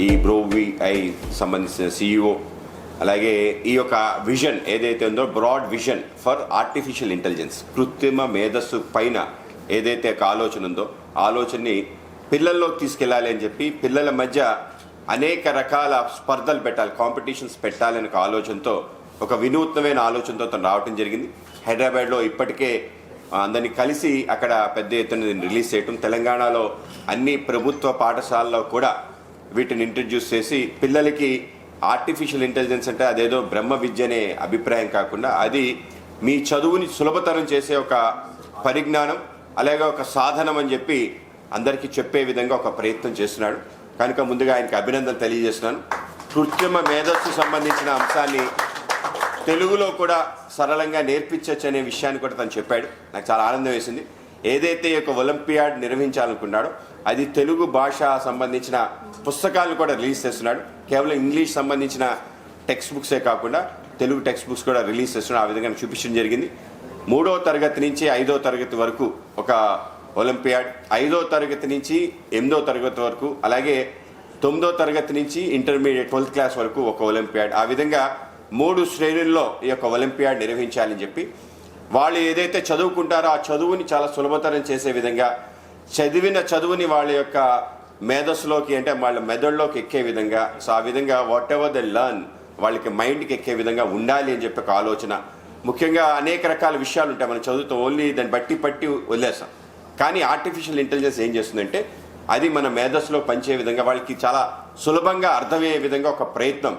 ఈ బ్రోవిఐ సంబంధించిన CEO, అలాగే ఈ యొక్క విజన్ ఏదైతే ఉందో broad vision for artificial intelligence, కృత్రిమ మేధస్సు పైన ఏదైతే ఒక ఆలోచన ఉందో ఆలోచనని పిల్లల్లోకి తీసుకెళ్ళాలి అని చెప్పి పిల్లల మధ్య అనేక రకాల స్పర్ధలు పెట్టాలి, కాంపిటీషన్స్ పెట్టాలని ఒక ఆలోచనతో, ఒక వినూత్నమైన ఆలోచనతో తను రావటం జరిగింది. హైదరాబాద్లో ఇప్పటికే అందరినీ కలిసి అక్కడ పెద్ద ఎత్తున రిలీజ్ చేయటం, తెలంగాణలో అన్ని ప్రభుత్వ పాఠశాలల్లో కూడా వీటిని ఇంట్రడ్యూస్ చేసి పిల్లలకి ఆర్టిఫిషియల్ ఇంటెలిజెన్స్ అంటే అదేదో బ్రహ్మ విద్య అనే అభిప్రాయం కాకుండా అది మీ చదువుని సులభతరం చేసే ఒక పరిజ్ఞానం, అలాగే ఒక సాధనం అని చెప్పి అందరికీ చెప్పే విధంగా ఒక ప్రయత్నం చేస్తున్నాడు. కనుక ముందుగా ఆయనకి అభినందనలు తెలియజేస్తున్నాను. కృత్రిమ మేధస్సు సంబంధించిన అంశాన్ని తెలుగులో కూడా సరళంగా నేర్పించవచ్చు అనే విషయాన్ని కూడా తను చెప్పాడు. నాకు చాలా ఆనందం వేసింది. ఏదైతే ఒక ఒలింపియాడ్ నిర్వహించాలనుకున్నాడో అది తెలుగు భాష సంబంధించిన పుస్తకాలను కూడా రిలీజ్ చేస్తున్నాడు. కేవలం ఇంగ్లీష్ సంబంధించిన టెక్స్ట్ బుక్సే కాకుండా తెలుగు టెక్స్ట్ బుక్స్ కూడా రిలీజ్ చేస్తున్నాడు. ఆ విధంగా చూపించడం జరిగింది. 3వ తరగతి నుంచి 5వ తరగతి వరకు ఒక ఒలింపియాడ్, 5వ తరగతి నుంచి 8వ తరగతి వరకు, అలాగే 9వ తరగతి నుంచి ఇంటర్మీడియట్ 12th క్లాస్ వరకు ఒక ఒలింపియాడ్, ఆ విధంగా 3 శ్రేణుల్లో ఈ యొక్క ఒలింపియాడ్ నిర్వహించాలని చెప్పి వాళ్ళు ఏదైతే చదువుకుంటారో ఆ చదువుని చాలా సులభతరం చేసే విధంగా, చదివిన చదువుని వాళ్ళ యొక్క మేధస్సులోకి అంటే వాళ్ళ మెదడులోకి ఎక్కే విధంగా, సో ఆ విధంగా వాట్ ఎవర్ ద లర్న్ వాళ్ళకి మైండ్కి ఎక్కే విధంగా ఉండాలి అని చెప్పి ఒక ఆలోచన. ముఖ్యంగా అనేక రకాల విషయాలు ఉంటాయి, మనం చదువుతూ ఓన్లీ దాన్ని బట్టి వదిలేస్తాం. కానీ ఆర్టిఫిషియల్ ఇంటెలిజెన్స్ ఏం చేస్తుందంటే అది మన మేధస్సులో పనిచే విధంగా వాళ్ళకి చాలా సులభంగా అర్థమయ్యే విధంగా ఒక ప్రయత్నం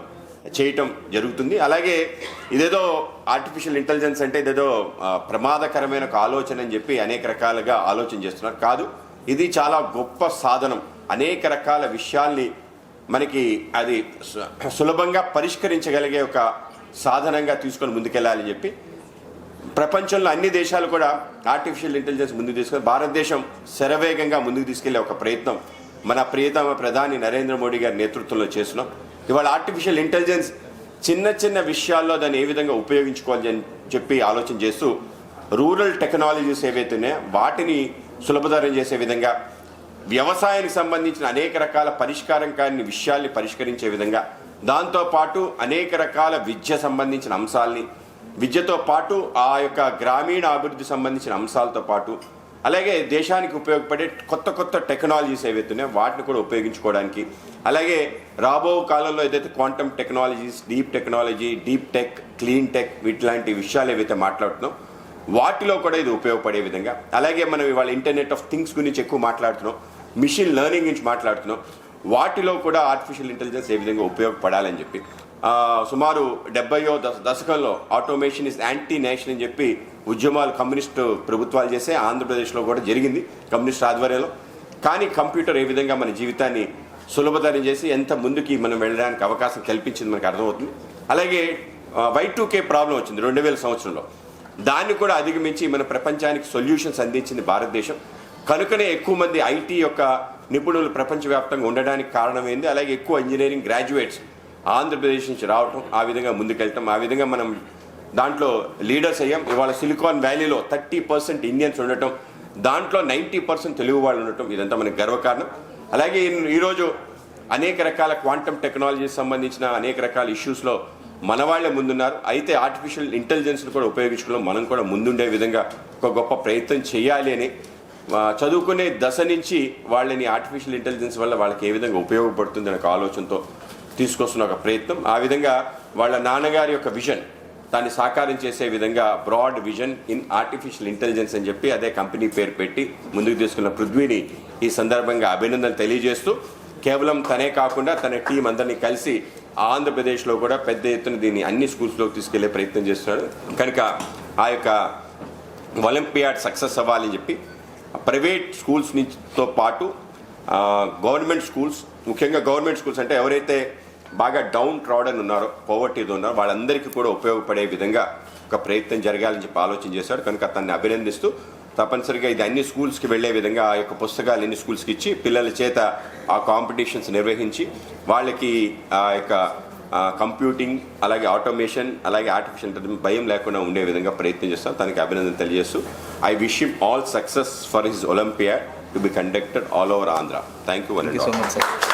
చేయటం జరుగుతుంది. అలాగే ఇదేదో ఆర్టిఫిషియల్ ఇంటెలిజెన్స్ అంటే ఇదేదో ప్రమాదకరమైన ఒక ఆలోచన అని చెప్పి అనేక రకాలుగా ఆలోచన చేస్తున్నారు. కాదు, ఇది చాలా గొప్ప సాధనం. అనేక రకాల విషయాల్ని మనకి అది సులభంగా పరిష్కరించగలిగే ఒక సాధనంగా తీసుకొని ముందుకెళ్ళాలని చెప్పి ప్రపంచంలో అన్ని దేశాలు కూడా ఆర్టిఫిషియల్ ఇంటెలిజెన్స్ ముందుకు తీసుకొని భారతదేశం శరవేగంగా ముందుకు తీసుకెళ్లే ఒక ప్రయత్నం మన ప్రియతమ ప్రధాని నరేంద్ర మోడీ గారి నేతృత్వంలో చేస్తున్నాం. ఇవాళ ఆర్టిఫిషియల్ ఇంటెలిజెన్స్ చిన్న చిన్న విషయాల్లో దాన్ని ఏ విధంగా ఉపయోగించుకోవాలి అని చెప్పి ఆలోచన చేస్తూ రూరల్ టెక్నాలజీస్ ఏవైతే ఉన్నాయో వాటిని సులభతరం చేసే విధంగా, వ్యవసాయానికి సంబంధించిన అనేక రకాల పరిష్కారం కాని విషయాల్ని పరిష్కరించే విధంగా, దాంతోపాటు అనేక రకాల విద్య సంబంధించిన అంశాలని, విద్యతో పాటు ఆ యొక్క గ్రామీణ అభివృద్ధి సంబంధించిన అంశాలతో పాటు అలాగే దేశానికి ఉపయోగపడే కొత్త టెక్నాలజీస్ ఏవైతే ఉన్నాయో వాటిని కూడా ఉపయోగించుకోవడానికి, అలాగే రాబో కాలంలో ఏదైతే quantum technologies, deep technology, deep tech, clean tech వీటిలాంటి విషయాలు ఏవైతే మాట్లాడుతున్నాం వాటిలో కూడా ఇది ఉపయోగపడే విధంగా, అలాగే మనం ఇవాళ ఇంటర్నెట్ ఆఫ్ థింగ్స్ గురించి ఎక్కువ మాట్లాడుతున్నాం, మిషన్ లెర్నింగ్ గురించి మాట్లాడుతున్నాం, వాటిలో కూడా ఆర్టిఫిషియల్ ఇంటెలిజెన్స్ ఏ విధంగా ఉపయోగపడాలని చెప్పి సుమారు 70వ దశకంలో ఆటోమేషన్ ఇస్ యాంటీ నేషన్ అని చెప్పి ఉద్యమాలు కమ్యూనిస్టు ప్రభుత్వాలు చేసే ఆంధ్రప్రదేశ్లో కూడా జరిగింది కమ్యూనిస్ట్ ఆధ్వర్యంలో. కానీ కంప్యూటర్ ఏ విధంగా మన జీవితాన్ని సులభతరం చేసి ఎంత ముందుకి మనం వెళ్ళడానికి అవకాశం కల్పించింది మనకు అర్థమవుతుంది. అలాగే Y2K ప్రాబ్లం వచ్చింది 2000 సంవత్సరంలో, దాన్ని కూడా అధిగమించి మన ప్రపంచానికి సొల్యూషన్స్ అందించింది భారతదేశం. కనుకనే ఎక్కువ మంది ఐటీ యొక్క నిపుణులు ప్రపంచవ్యాప్తంగా ఉండడానికి కారణమైంది. అలాగే ఎక్కువ ఇంజనీరింగ్ గ్రాడ్యుయేట్స్ ఆంధ్రప్రదేశ్ నుంచి రావటం, ఆ విధంగా ముందుకెళ్ళటం, ఆ విధంగా మనం దాంట్లో లీడర్స్ అయ్యాం. ఇవాళ సిలికాన్ వ్యాలీలో 30% ఇండియన్స్ ఉండటం, దాంట్లో 90% తెలుగు వాళ్ళు ఉండటం, ఇదంతా మనకు గర్వకారణం. అలాగే ఈరోజు అనేక రకాల క్వాంటమ్ టెక్నాలజీకి సంబంధించిన అనేక రకాల ఇష్యూస్లో మన వాళ్ళే ముందున్నారు. అయితే ఆర్టిఫిషియల్ ఇంటెలిజెన్స్ని కూడా ఉపయోగించుకోవడం మనం కూడా ముందుండే విధంగా ఒక గొప్ప ప్రయత్నం చేయాలి అని చదువుకునే దశ నుంచి వాళ్ళని ఆర్టిఫిషియల్ ఇంటెలిజెన్స్ వల్ల వాళ్ళకి ఏ విధంగా ఉపయోగపడుతుంది అనే ఒక ఆలోచనతో తీసుకొస్తున్న ఒక ప్రయత్నం. ఆ విధంగా వాళ్ళ నాన్నగారి యొక్క విజన్ దాన్ని సాకారం చేసే విధంగా broad vision in artificial intelligence అని చెప్పి అదే కంపెనీ పేరు పెట్టి ముందుకు తీసుకున్న పృథ్వీని ఈ సందర్భంగా అభినందనలు తెలియజేస్తూ, కేవలం తనే కాకుండా తన టీం అందరినీ కలిసి ఆంధ్రప్రదేశ్లో కూడా పెద్ద ఎత్తున దీన్ని అన్ని స్కూల్స్లోకి తీసుకెళ్లే ప్రయత్నం చేస్తున్నాడు. కనుక ఆ యొక్క ఒలింపియాడ్ సక్సెస్ అవ్వాలని చెప్పి ప్రైవేట్ స్కూల్స్ నుంచితో పాటు గవర్నమెంట్ స్కూల్స్, ముఖ్యంగా గవర్నమెంట్ స్కూల్స్ అంటే ఎవరైతే బాగా డౌన్ ట్రాడన్ ఉన్నారో, పోవర్టీతో ఉన్నారో వాళ్ళందరికీ కూడా ఉపయోగపడే విధంగా ఒక ప్రయత్నం జరగాలని చెప్పి ఆలోచన చేశాడు. కనుక తనని అభినందిస్తూ తప్పనిసరిగా ఇది అన్ని స్కూల్స్కి వెళ్లే విధంగా ఆ యొక్క పుస్తకాలు అన్ని స్కూల్స్కి ఇచ్చి పిల్లల చేత ఆ కాంపిటీషన్స్ నిర్వహించి వాళ్ళకి ఆ యొక్క కంప్యూటింగ్, అలాగే ఆటోమేషన్, అలాగే ఆర్టిఫిషియల్ ఇంటెలిజెన్స్ భయం లేకుండా ఉండే విధంగా ప్రయత్నం చేస్తాం. తనకి అభినందన తెలియజేస్తూ I wish him all success for his olympiad to be conducted all over Andhra. Thank you so much sir.